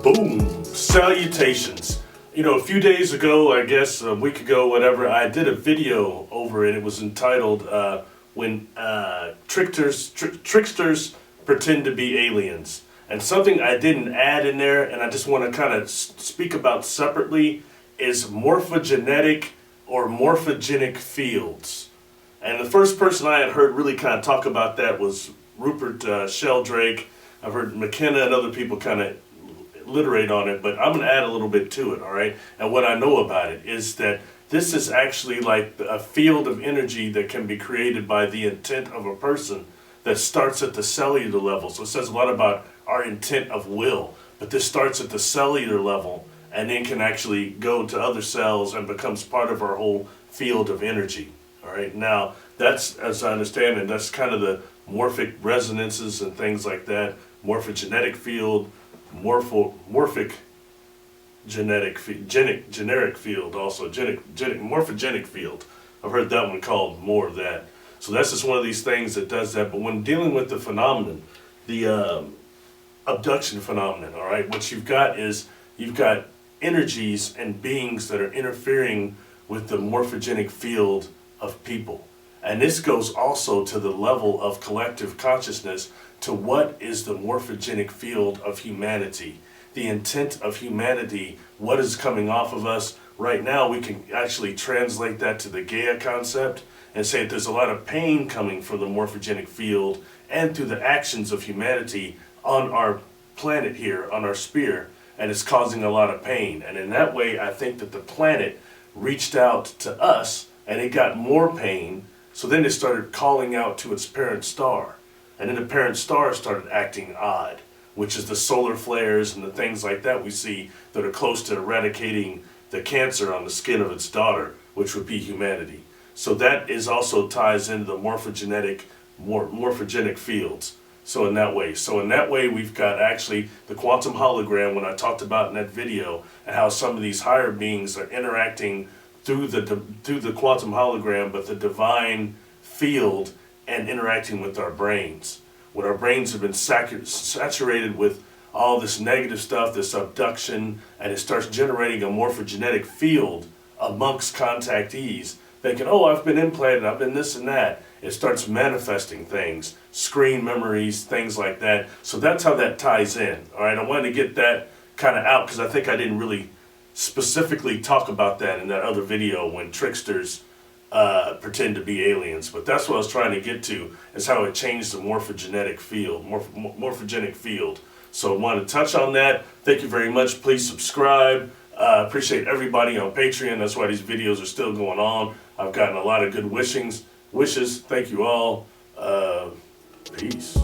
Boom! Salutations. You know, a few days ago, I guess a week ago, whatever, I did a video over it. It was entitled When Tricksters Pretend to Be Aliens. And something I didn't add in there, and I just want to kind of speak about separately, is morphogenetic or morphogenic fields. And the first person I had heard really kind of talk about that was Rupert Sheldrake. I've heard McKenna and other people kind of literate on it, but I'm going to add a little bit to it, all right? And what I know about it is that this is actually like a field of energy that can be created by the intent of a person that starts at the cellular level. So it says a lot about our intent of will, but this starts at the cellular level and then can actually go to other cells and becomes part of our whole field of energy, all right? Now, that's, as I understand it, that's kind of the morphic resonances and things like that, morphogenetic field, morphogenic field, also morphogenic field. I've heard that one called more of that. So that's just one of these things that does that. But when dealing with the phenomenon, the abduction phenomenon, all right, what you've got is you've got energies and beings that are interfering with the morphogenic field of people. And this goes also to the level of collective consciousness, to what is the morphogenic field of humanity, the intent of humanity, what is coming off of us. Right now we can actually translate that to the Gaia concept and say that there's a lot of pain coming from the morphogenic field and through the actions of humanity on our planet here, on our sphere, and it's causing a lot of pain. And in that way, I think that the planet reached out to us and it got more pain, so then it started calling out to its parent star. And then the parent star started acting odd, which is the solar flares and the things like that we see that are close to eradicating the cancer on the skin of its daughter, which would be humanity. So that is also ties into the morphogenic fields. So in that way, we've got actually the quantum hologram, when I talked about in that video, and how some of these higher beings are interacting through the quantum hologram, but the divine field, and interacting with our brains. When our brains have been saturated with all this negative stuff, this abduction, and it starts generating a morphogenetic field amongst contactees, thinking, oh, I've been implanted, I've been this and that. It starts manifesting things, screen memories, things like that. So that's how that ties in, all right? I wanted to get that kind of out because I think I didn't really specifically talk about that in that other video when tricksters pretend to be aliens, but that's what I was trying to get to, is how it changed the morphogenic field. So I want to touch on that. Thank you very much. Please subscribe. Appreciate everybody on Patreon. That's why these videos are still going on. I've gotten a lot of good wishes. Thank you all. Peace.